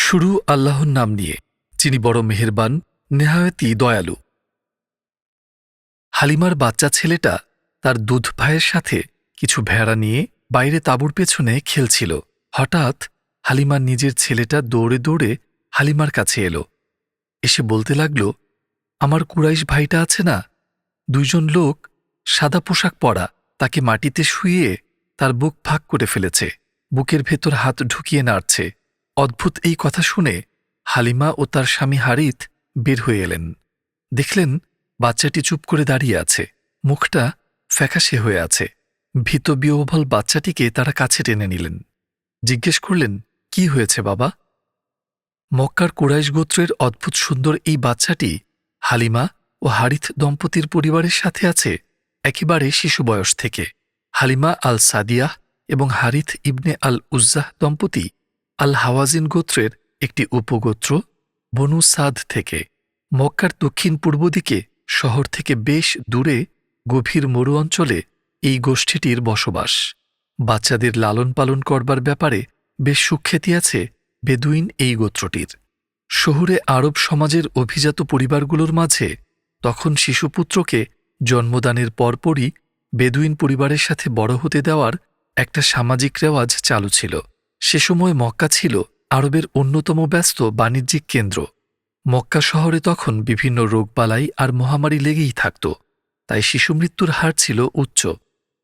শুরু আল্লাহর নাম নিয়ে, যিনি বড় মেহেরবান, নেহায়েতই দয়ালু। হালিমার বাচ্চা ছেলেটা তার দুধ ভাইয়ের সাথে কিছু ভেড়া নিয়ে বাইরে তাঁবুর পেছনে খেলছিল। হঠাৎ হালিমার নিজের ছেলেটা দৌড়ে দৌড়ে হালিমার কাছে এলো। এসে বলতে লাগল, আমার কুরাইশ ভাইটা আছে না, দুইজন লোক সাদা পোশাক পরা তাকে মাটিতে শুইয়ে তার বুক ফাঁক করে ফেলেছে, বুকের ভেতর হাত ঢুকিয়ে নাড়ছে। অদ্ভুত এই কথা শুনে হালিমা ও তার স্বামী হারিথ বের হয়ে এলেন। দেখলেন বাচ্চাটি চুপ করে দাঁড়িয়ে আছে, মুখটা ফ্যাকাশে হয়ে আছে। ভীত বিহ্বল বাচ্চাটিকে তারা কাছে টেনে নিলেন। জিজ্ঞেস করলেন, কি হয়েছে বাবা? মক্কার কুরাইশ গোত্রের অদ্ভুত সুন্দর এই বাচ্চাটি হালিমা ও হারিথ দম্পতির পরিবারের সাথে আছে একেবারে শিশু বয়স থেকে। হালিমা আল সাদিয়াহ এবং হারিথ ইবনে আল উজ্জাহ দম্পতি আল হাওয়াজিন গোত্রের একটি উপগোত্র বনু সাদ থেকে। মক্কার দক্ষিণ পূর্ব দিকে শহর থেকে বেশ দূরে গভীর মরু অঞ্চলে এই গোষ্ঠীটির বসবাস। বাচ্চাদের লালন পালন করবার ব্যাপারে বেশ সুখ্যাতি আছে বেদুইন এই গোত্রটির। শহুরে আরব সমাজের অভিজাত পরিবারগুলোর মাঝে তখন শিশুপুত্রকে জন্মদানের পরপরই বেদুইন পরিবারের সাথে বড় হতে দেওয়ার একটা সামাজিক রেওয়াজ চালু ছিল। সে সময় মক্কা ছিল আরবের অন্যতম ব্যস্ত বাণিজ্যিক কেন্দ্র। মক্কা শহরে তখন বিভিন্ন রোগবালাই আর মহামারী লেগেই থাকত, তাই শিশুমৃত্যুর হার ছিল উচ্চ।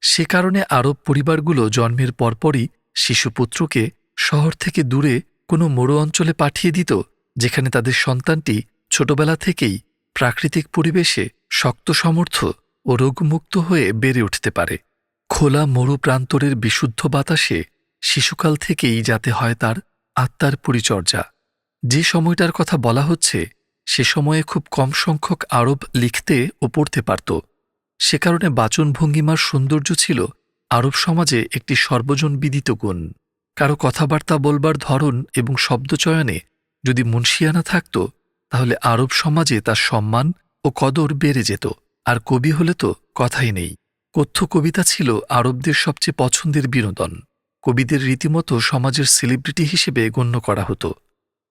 সে কারণে আরব পরিবারগুলো জন্মের পরপরই শিশুপুত্রকে শহর থেকে দূরে কোনো মরু অঞ্চলে পাঠিয়ে দিত, যেখানে তাদের সন্তানটি ছোটবেলা থেকেই প্রাকৃতিক পরিবেশে শক্ত সমর্থ ও রোগমুক্ত হয়ে বেড়ে উঠতে পারে। খোলা মরু প্রান্তরের বিশুদ্ধ বাতাসে শিশুকাল থেকেই যাতে হয় তার আত্মার পরিচর্যা। যে সময়টার কথা বলা হচ্ছে সে সময়ে খুব কম সংখ্যক আরব লিখতে ও পড়তে পারত। সে কারণে বাচনভঙ্গিমার সৌন্দর্য ছিল আরব সমাজে একটি সর্বজন বিদিত গুণ। কারো কথাবার্তা বলবার ধরন এবং শব্দচয়নে যদি মুনশিয়ানা থাকত, তাহলে আরব সমাজে তার সম্মান ও কদর বেড়ে যেত। আর কবি হলে তো কথাই নেই। কথ্য কবিতা ছিল আরবদের সবচেয়ে পছন্দের বিনোদন। কবিদের রীতিমতো সমাজের সেলিব্রিটি হিসেবে গণ্য করা হতো।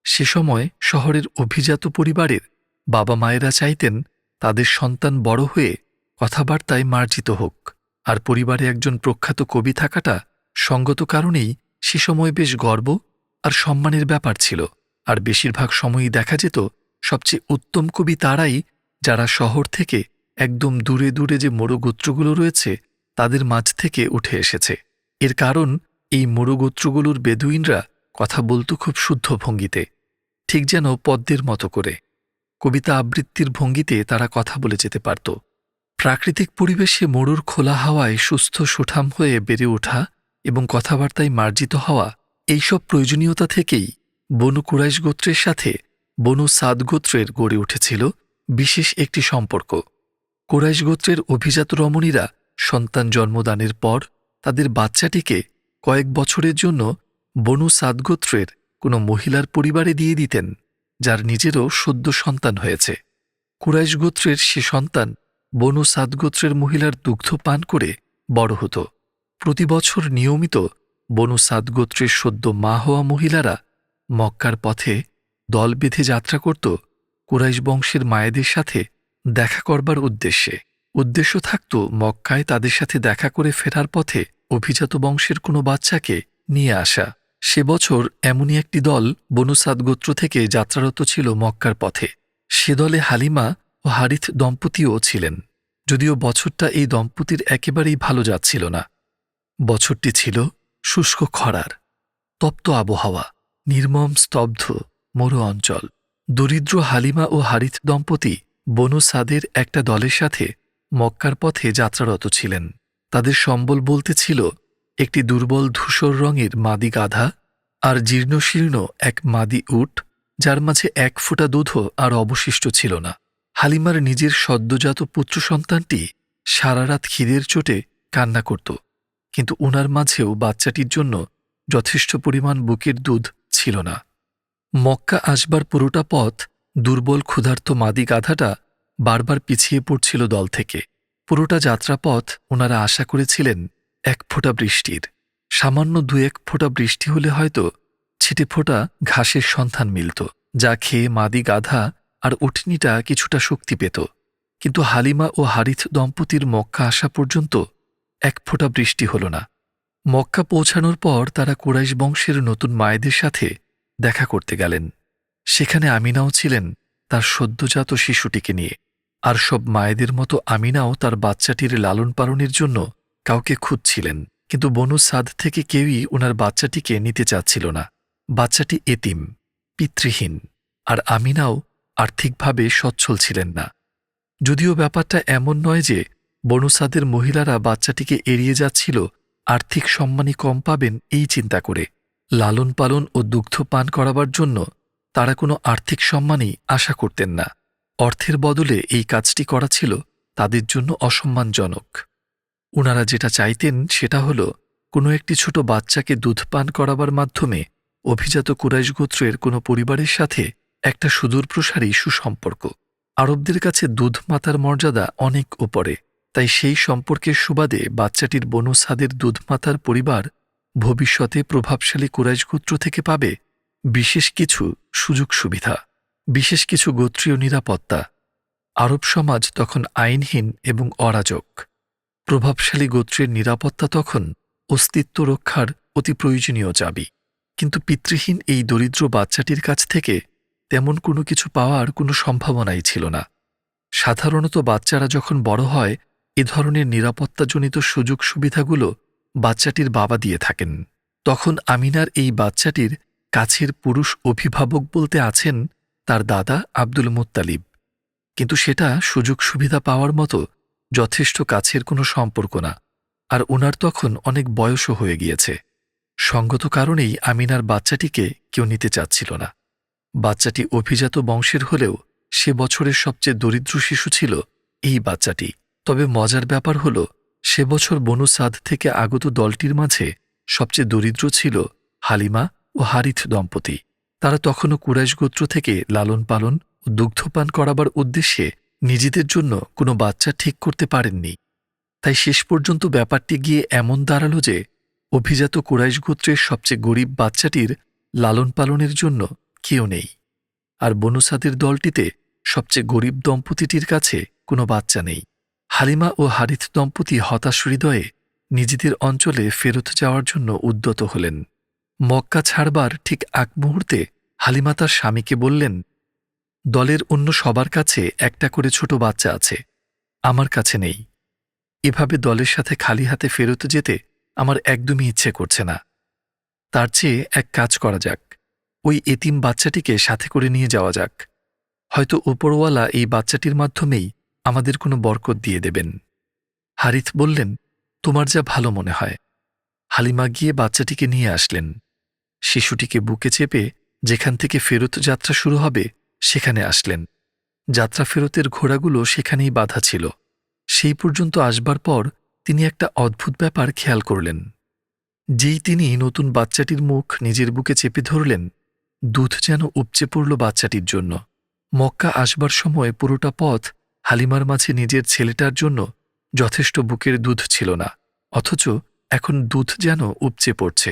সে সময় শহরের অভিজাত পরিবারের বাবা মায়েরা চাইতেন তাদের সন্তান বড় হয়ে কথাবার্তায় মার্জিত হোক, আর পরিবারে একজন প্রখ্যাত কবি থাকাটা সঙ্গত কারণেই সে সময় বেশ গর্ব আর সম্মানের ব্যাপার ছিল। আর বেশিরভাগ সময়ই দেখা যেত সবচেয়ে উত্তম কবি তারাই যারা শহর থেকে একদম দূরে দূরে যে মরুগোত্রগুলো রয়েছে তাদের মাঝ থেকে উঠে এসেছে। এর কারণ এই মরুগোত্রগুলোর বেদুইনরা কথা বলতো খুব শুদ্ধ ভঙ্গিতে, ঠিক যেন পদ্মের মতো করে। কবিতা আবৃত্তির ভঙ্গিতে তারা কথা বলে যেতে পারত। প্রাকৃতিক পরিবেশে মরুর খোলা হাওয়ায় সুস্থ সুঠাম হয়ে বেড়ে ওঠা এবং কথাবার্তায় মার্জিত হওয়া, এইসব প্রয়োজনীয়তা থেকেই বনু কুরাইশ গোত্রের সাথে বনু সাদ গোত্রের গড়ে উঠেছিল বিশেষ একটি সম্পর্ক। কুরাইশ গোত্রের অভিজাত রমণীরা সন্তান জন্মদানের পর তাদের বাচ্চাটিকে কয়েক বছরের জন্য বনু সাদ গোত্রের কোনো মহিলার পরিবারে দিয়ে দিতেন, যার নিজেরও সদ্য সন্তান হয়েছে। কুরাইশ গোত্রের সে সন্তান বনু সাদ গোত্রের মহিলার দুগ্ধ পান করে বড় হতো। প্রতি বছর নিয়মিত বনু সাদ গোত্রের সদ্য মা হওয়া মহিলারা মক্কার পথে দল বেঁধে যাত্রা করত কুরাইশ বংশের মায়েদের সাথে দেখা করবার উদ্দেশ্যে। উদ্দেশ্য থাকত মক্কায় তাদের সাথে দেখা করে ফেরার পথে অভিজাত বংশের কোনো বাচ্চাকে নিয়ে আসা। সে বছর এমনই একটি দল বনু সাদ গোত্র থেকে যাত্রারত ছিল মক্কার পথে। সে দলে হালিমা ও হারিথ দম্পতিও ছিলেন, যদিও বছরটা এই দম্পতির একেবারেই ভালো যাচ্ছিল না। বছরটি ছিল শুষ্ক খরার, তপ্ত আবহাওয়া, নির্মম স্তব্ধ মরু অঞ্চল। দরিদ্র হালিমা ও হারিথ দম্পতি বনু সাদের একটা দলের সাথে মক্কার পথে যাত্রারত ছিলেন। তাদের সম্বল বলতে ছিল একটি দুর্বল ধূসর রঙের মাদি গাধা আর জীর্ণশীর্ণ এক মাদি উট, যার মাঝে এক ফোঁটা দুধও আর অবশিষ্ট ছিল না। হালিমার নিজের সদ্যজাত পুত্র সন্তানটি সারা রাত খিদের চোটে কান্না করত, কিন্তু উনার মাঝেও বাচ্চাটির জন্য যথেষ্ট পরিমাণ বুকের দুধ ছিল না। মক্কা আসবার পুরোটা পথ দুর্বল ক্ষুধার্ত মাদি গাধাটা বারবার পিছিয়ে পড়ছিল দল থেকে। পুরোটা যাত্রাপথ ওনারা আশা করেছিলেন এক ফোঁটা বৃষ্টির। সামান্য 2-1 ফোঁটা বৃষ্টি হলে হয়তো ছিটেফোঁটা ঘাসের সন্ধান মিলত, যা খেয়ে মাদি গাধা আর উটনিটা কিছুটা শক্তি পেত। কিন্তু হালিমা ও হারিথ দম্পতির মক্কা আসা পর্যন্ত এক ফোঁটা বৃষ্টি হল না। মক্কা পৌঁছানোর পর তারা কুরাইশ বংশের নতুন মায়েদের সাথে দেখা করতে গেলেন। সেখানে আমিনাও ছিলেন তার সদ্যজাত শিশুটিকে নিয়ে। আর সব মায়েদের মতো আমিনাও তার বাচ্চাটির লালন পালনের জন্য কাউকে খুঁজছিলেন, কিন্তু বনু সাদ থেকে কেউই ওনার বাচ্চাটিকে নিতে চাচ্ছিল না। বাচ্চাটি এতিম, পিতৃহীন, আর আমিনাও আর্থিকভাবে সচ্ছল ছিলেন না। যদিও ব্যাপারটা এমন নয় যে বনু সাদের মহিলারা বাচ্চাটিকে এড়িয়ে যাচ্ছিল আর্থিক সম্মানই কম পাবেন এই চিন্তা করে। লালন পালন ও দুগ্ধ পান করাবার জন্য তারা কোনো আর্থিক সম্মানই আশা করতেন না। অর্থের বদলে এই কাজটি করা ছিল তাদের জন্য অসম্মানজনক। ওনারা যেটা চাইতেন সেটা হল কোনো একটি ছোট বাচ্চাকে দুধ পান করাবার মাধ্যমে অভিজাত কুরাইশ গোত্রের কোনো পরিবারের সাথে একটা সুদূরপ্রসারী সুসম্পর্ক। আরবদের কাছে দুধ মাতার মর্যাদা অনেক উপরে, তাই সেই সম্পর্কের সুবাদে বাচ্চাটির বনু সাদের দুধ মাতার পরিবার ভবিষ্যতে প্রভাবশালী কুরাইশ গোত্র থেকে পাবে বিশেষ কিছু সুযোগ সুবিধা, বিশেষ কিছু গোত্রীয় নিরাপত্তা। আরব সমাজ তখন আইনহীন এবং অরাজক। প্রভাবশালী গোত্রের নিরাপত্তা তখন অস্তিত্ব রক্ষার অতি প্রয়োজনীয় চাবি। কিন্তু পিতৃহীন এই দরিদ্র বাচ্চাটির কাছ থেকে তেমন কোনো কিছু পাওয়ার কোনো সম্ভাবনাই ছিল না। সাধারণত বাচ্চারা যখন বড় হয় এ ধরনের নিরাপত্তাজনিত সুযোগ সুবিধাগুলো বাচ্চাটির বাবা দিয়ে থাকেন। তখন আমিনার এই বাচ্চাটির কাছের পুরুষ অভিভাবক বলতে আছেন তার দাদা আব্দুল মুত্তালিব, কিন্তু সেটা সুযোগ সুবিধা পাওয়ার মতো যথেষ্ট কাছের কোনো সম্পর্ক না। আর ওনার তখন অনেক বয়সও হয়ে গিয়েছে। সঙ্গত কারণেই আমিনার বাচ্চাটিকে কেউ নিতে চাচ্ছিল না। বাচ্চাটি অভিজাত বংশের হলেও সে বছরের সবচেয়ে দরিদ্র শিশু ছিল এই বাচ্চাটি। তবে মজার ব্যাপার হল সে বছর বনু সাদ থেকে আগত দলটির মাঝে সবচেয়ে দরিদ্র ছিল হালিমা ও হারিথ দম্পতি। তারা তখনও কুরাইশ গোত্র থেকে লালন পালন ও দুগ্ধপান করাবার উদ্দেশ্যে নিজেদের জন্য কোনো বাচ্চা ঠিক করতে পারেননি। তাই শেষ পর্যন্ত ব্যাপারটি গিয়ে এমন দাঁড়াল যে অভিজাত কুরাইশ গোত্রের সবচেয়ে গরিব বাচ্চাটির লালন পালনের জন্য কেউ নেই, আর বনু সাদের দলটিতে সবচেয়ে গরিব দম্পতিটির কাছে কোনো বাচ্চা নেই। হালিমা ও হারিথ দম্পতি হতাশ হৃদয়ে নিজেদের অঞ্চলে ফেরত যাওয়ার জন্য উদ্যত হলেন। মক্কা ছাড়বার ঠিক আগ মুহূর্তে হালিমা তার স্বামীকে বললেন, দলের অন্য সবার কাছে একটা করে ছোট বাচ্চা আছে, আমার কাছে নেই। এভাবে দলের সাথে খালি হাতে ফেরত যেতে আমার একদমই ইচ্ছে করছে না। তার চেয়ে এক কাজ করা যাক, ওই এতিম বাচ্চাটিকে সাথে করে নিয়ে যাওয়া যাক। হয়তো উপরওয়ালা এই বাচ্চাটির মাধ্যমেই আমাদের কোনো বরকত দিয়ে দেবেন। হারিথ বললেন, তোমার যা ভালো মনে হয়। হালিমা গিয়ে বাচ্চাটিকে নিয়ে আসলেন। শিশুটিকে বুকে চেপে যেখান থেকে ফেরত যাত্রা শুরু হবে সেখানে আসলেন। যাত্রা ফেরতের ঘোড়াগুলো সেখানেই বাঁধা ছিল। সেই পর্যন্ত আসবার পর তিনি একটা অদ্ভুত ব্যাপার খেয়াল করলেন। যেই তিনি নতুন বাচ্চাটির মুখ নিজের বুকে চেপে ধরলেন, দুধ যেন উপচে পড়ল বাচ্চাটির জন্য। মক্কা আসবার সময় পুরোটা পথ হালিমার মাঝে নিজের ছেলেটার জন্য যথেষ্ট বুকের দুধ ছিল না, অথচ এখন দুধ যেন উপচে পড়ছে।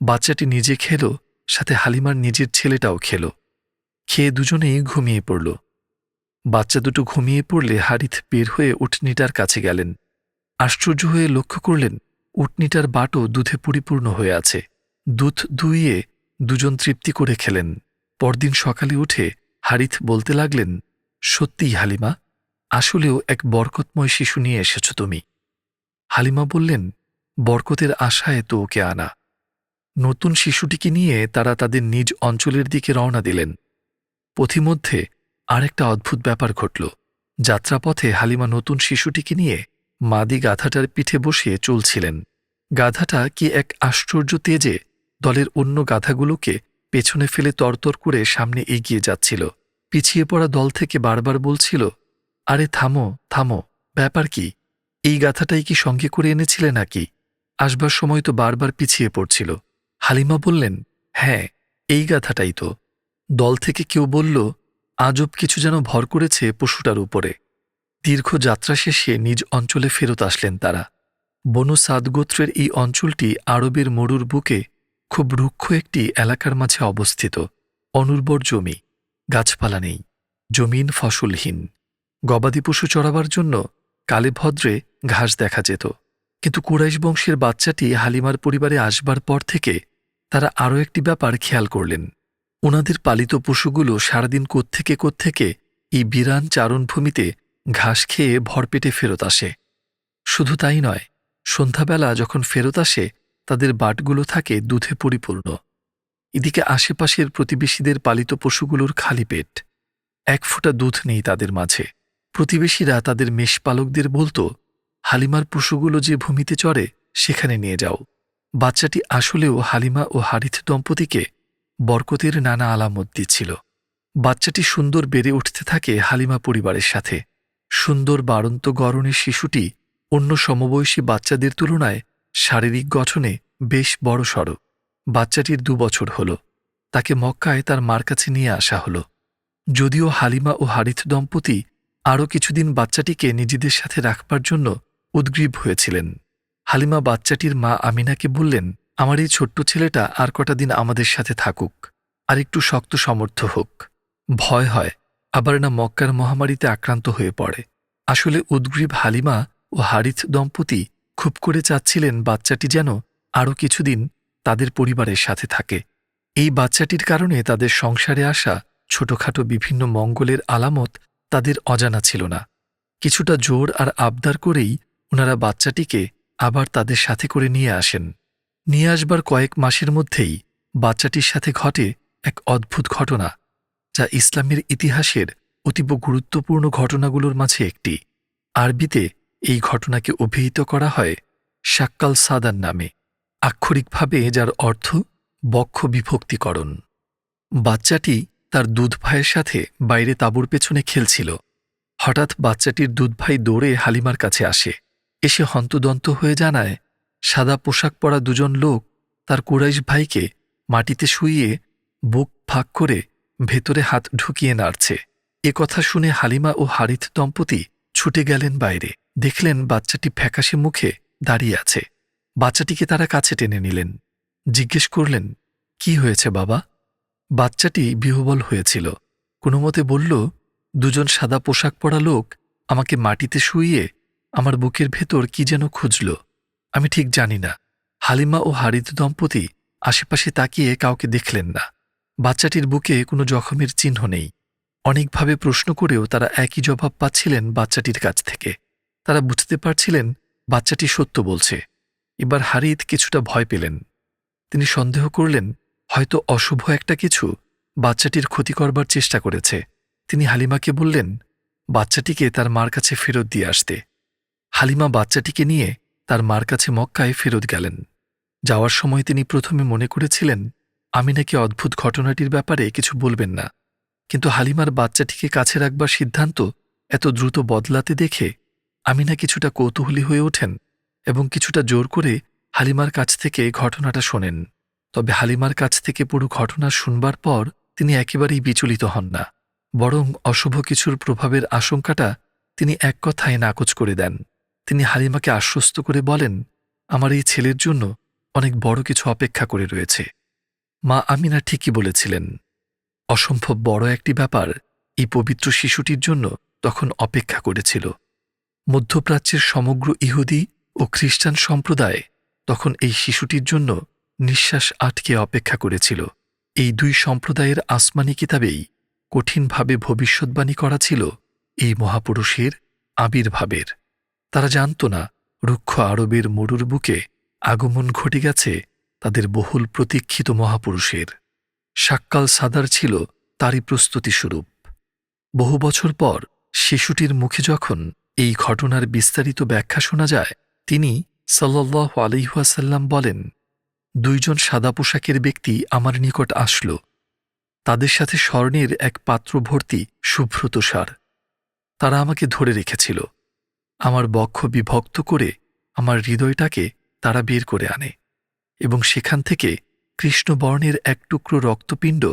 বাচ্চাটি নিজে খেল, সাথে হালিমার নিজের ছেলেটাও খেল। খেয়ে দুজনেই ঘুমিয়ে পড়ল। বাচ্চা দুটো ঘুমিয়ে পড়লে হারিথ বের হয়ে উটনিটার কাছে গেলেন। আশ্চর্য হয়ে লক্ষ্য করলেন উটনিটার বাটও দুধে পরিপূর্ণ হয়ে আছে। দুধ দুইয়ে দুজন তৃপ্তি করে খেলেন। পরদিন সকালে উঠে হারিথ বলতে লাগলেন, সত্যিই হালিমা, আসলেও এক বরকতময় শিশু নিয়ে এসেছ তুমি। হালিমা বললেন, বরকতের আশায় তো ওকে আনা। নতুন শিশুটিকে নিয়ে তারা তাদের নিজ অঞ্চলের দিকে রওনা দিলেন। পথিমধ্যে আরেকটা অদ্ভুত ব্যাপার ঘটল। যাত্রাপথে হালিমা নতুন শিশুটিকে নিয়ে মাদি গাধাটার পিঠে বসিয়ে চলছিলেন। গাধাটা কি এক আশ্চর্য তেজে দলের অন্য গাধাগুলোকে পেছনে ফেলে তরতর করে সামনে এগিয়ে যাচ্ছিল। পিছিয়ে পড়া দল থেকে বারবার বলছিল, আরে থামো থামো, ব্যাপার কি? এই গাধাটাই কি সঙ্গে করে এনেছিলে নাকি? আসবার সময় তো বারবার পিছিয়ে পড়ছিল। হালিমা বললেন, হ্যাঁ, এই গাধাটাই তো। দল থেকে কেউ বলল, আজব কিছু যেন ভর করেছে পশুটার উপরে। দীর্ঘ যাত্রা শেষে নিজ অঞ্চলে ফেরত আসলেন তারা। বনু সাদ গোত্রের এই অঞ্চলটি আরবের মরুর বুকে খুব রুক্ষ একটি এলাকার মাঝে অবস্থিত। অনুর্বর জমি, গাছপালা নেই, জমিন ফসলহীন। গবাদি পশু চড়াবার জন্য কালে ভদ্রে ঘাস দেখা যেত। কিন্তু কুরাইশ বংশের বাচ্চাটি হালিমার পরিবারে আসবার পর থেকে তারা আরও একটি ব্যাপার খেয়াল করলেন। ওনাদের পালিত পশুগুলো সারাদিন কোত্থেকে এই বিরান চারণভূমিতে ঘাস খেয়ে ভরপেটে ফেরত আসে। শুধু তাই নয়, সন্ধ্যাবেলা যখন ফেরত আসে তাদের বাটগুলো থাকে দুধে পরিপূর্ণ। এদিকে আশেপাশের প্রতিবেশীদের পালিত পশুগুলোর খালি পেট, এক ফোঁটা দুধ নেই তাদের মাঝে। প্রতিবেশীরা তাদের মেষপালকদের বলত, হালিমার পশুগুলো যে ভূমিতে চড়ে সেখানে নিয়ে যাও। বাচ্চাটি আসলেও হালিমা ও হারিথ দম্পতিকে বরকতের নানা আলামত দিচ্ছিল। বাচ্চাটি সুন্দর বেড়ে উঠতে থাকে হালিমা পরিবারের সাথে। সুন্দর বাড়ন্ত গড়নের শিশুটি অন্য সমবয়সী বাচ্চাদের তুলনায় শারীরিক গঠনে বেশ বড়সড়। বাচ্চাটির 2 বছর হল। তাকে মক্কায় তার মার কাছে নিয়ে আসা হল। যদিও হালিমা ও হারিথ দম্পতি আরও কিছুদিন বাচ্চাটিকে নিজেদের সাথে রাখবার জন্য উদ্গ্রীব হয়েছিলেন। হালিমা বাচ্চাটির মা আমিনাকে বললেন, আমার এই ছোট্ট ছেলেটা আর কটা দিন আমাদের সাথে থাকুক, আর একটু শক্ত সমর্থ হোক। ভয় হয় আবার না মক্কার মহামারীতে আক্রান্ত হয়ে পড়ে। আসলে উদ্গ্রীব হালিমা ও হারিথ দম্পতি খুব করে চাচ্ছিলেন বাচ্চাটি যেন আরও কিছুদিন তাদের পরিবারের সাথে থাকে। এই বাচ্চাটির কারণে তাদের সংসারে আসা ছোটখাটো বিভিন্ন মঙ্গলের আলামত তাদের অজানা ছিল না। কিছুটা জোর আর আবদার করেই ওনারা বাচ্চাটিকে আবার তাদের সাথে করে নিয়ে আসেন। নিয়ে আসবার কয়েক মাসের মধ্যেই বাচ্চাটির সাথে ঘটে এক অদ্ভুত ঘটনা, যা ইসলামের ইতিহাসের অতীব গুরুত্বপূর্ণ ঘটনাগুলোর মাঝে একটি। আরবিতে এই ঘটনাকে অভিহিত করা হয় শাক্কাল সাদার নামে, আক্ষরিকভাবে যার অর্থ বক্ষ বিভক্তিকরণ। বাচ্চাটি তার দুধ ভাইয়ের সাথে বাইরে তাঁবুর পেছনে খেলছিল। হঠাৎ বাচ্চাটির দুধ ভাই দৌড়ে হালিমার কাছে আসে। এসে হন্তদন্ত হয়ে জানায়, সাদা পোশাক পরা 2 জন লোক তার কুরাইশ ভাইকে মাটিতে শুইয়ে বুক ফাঁক করে ভেতরে হাত ঢুকিয়ে নাড়ছে। এ কথা শুনে হালিমা ও হারিথ দম্পতি ছুটে গেলেন বাইরে। দেখলেন বাচ্চাটি ফ্যাকাশে মুখে দাঁড়িয়ে আছে। বাচ্চাটিকে তারা কাছে টেনে নিলেন। জিজ্ঞেস করলেন, কি হয়েছে বাবা? বাচ্চাটি বিহ্বল হয়েছিল। কোনোমতে বলল, 2 জন সাদা পোশাক পরা লোক আমাকে মাটিতে শুইয়ে আমার বুকের ভেতর কি যেন খুঁজল, আমি ঠিক জানি না। হালিমা ও হারিথ দম্পতি আশেপাশে তাকিয়ে কাউকে দেখলেন না। বাচ্চাটির বুকে কোনো জখমের চিহ্ন নেই। অনেকভাবে প্রশ্ন করেও তারা একই জবাব পাচ্ছিলেন বাচ্চাটির কাছ থেকে। তারা বুঝতে পারছিলেন বাচ্চাটি সত্য বলছে। এবার হারিথ কিছুটা ভয় পেলেন। তিনি সন্দেহ করলেন হয়তো অশুভ একটা কিছু বাচ্চাটির ক্ষতি করবার চেষ্টা করেছে। তিনি হালিমাকে বললেন, বাচ্চাটিকে তার মার কাছে ফেরত দিয়ে আসতে। হালিমা বাচ্চাটিকে নিয়ে তার মার কাছে মক্কায় ফেরত গেলেন। যাওয়ার সময় তিনি প্রথমে মনে করেছিলেন আমিনাকে অদ্ভুত ঘটনাটির ব্যাপারে কিছু বলবেন না, কিন্তু হালিমার বাচ্চাটিকে কাছে রাখবার সিদ্ধান্ত এত দ্রুত বদলাতে দেখে আমিনা কিছুটা কৌতূহলী হয়ে ওঠেন এবং কিছুটা জোর করে হালিমার কাছ থেকে ঘটনাটা শোনেন। তবে হালিমার কাছ থেকে পুরো ঘটনা শুনবার পর তিনি একেবারেই বিচলিত হন না, বরং অশুভ কিছুর প্রভাবের আশঙ্কাটা তিনি এক কথায় নাকচ করে দেন। তিনি হালিমাকে আশ্বস্ত করে বলেন, আমার এই ছেলের জন্য অনেক বড় কিছু অপেক্ষা করে রয়েছে। মা আমিনা ঠিকই বলেছিলেন। অসম্ভব বড় একটি ব্যাপার এই পবিত্র শিশুটির জন্য তখন অপেক্ষা করেছিল। মধ্যপ্রাচ্যের সমগ্র ইহুদি ও খ্রিস্টান সম্প্রদায় তখন এই শিশুটির জন্য নিঃশ্বাস আটকে অপেক্ষা করেছিল। এই 2 সম্প্রদায়ের আসমানি কিতাবেই কঠিনভাবে ভবিষ্যদ্বাণী করা ছিল এই মহাপুরুষের আবির্ভাবের। তারা জানত না রুক্ষ আরবের মরুর বুকে আগমন ঘটে গেছে তাদের বহুল প্রতীক্ষিত মহাপুরুষের। শাক্কাল সাদার ছিল তারই প্রস্তুতিস্বরূপ। বহু বছর পর শিশুটির মুখে যখন এই ঘটনার বিস্তারিত ব্যাখ্যা শোনা যায়, তিনি সাল্লাল্লাহু আলাইহি ওয়াসাল্লাম বলেন, 2 জন সাদা পোশাকের ব্যক্তি আমার নিকট আসল। তাদের সাথে স্বর্ণের এক পাত্র ভর্তি শুভ্র তুষার। তারা আমাকে ধরে রেখেছিল। আমার বক্ষ বিভক্ত করে আমার হৃদয়টাকে তারা বের করে আনে এবং সেখান থেকে কৃষ্ণবর্ণের এক টুকরো রক্তপিণ্ড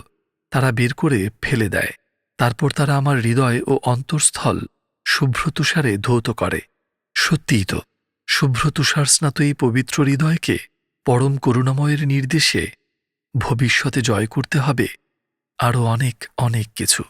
তারা বের করে ফেলে দেয়। তারপর তারা আমার হৃদয় ও অন্তঃস্থল শুভ্র তুষারে ধৌত করে। সত্যিই তো, শুভ্র তুষার স্নাত এই পবিত্র হৃদয়কে পরম করুণাময়ের নির্দেশে ভবিষ্যতে জয় করতে হবে আরও অনেক অনেক কিছু।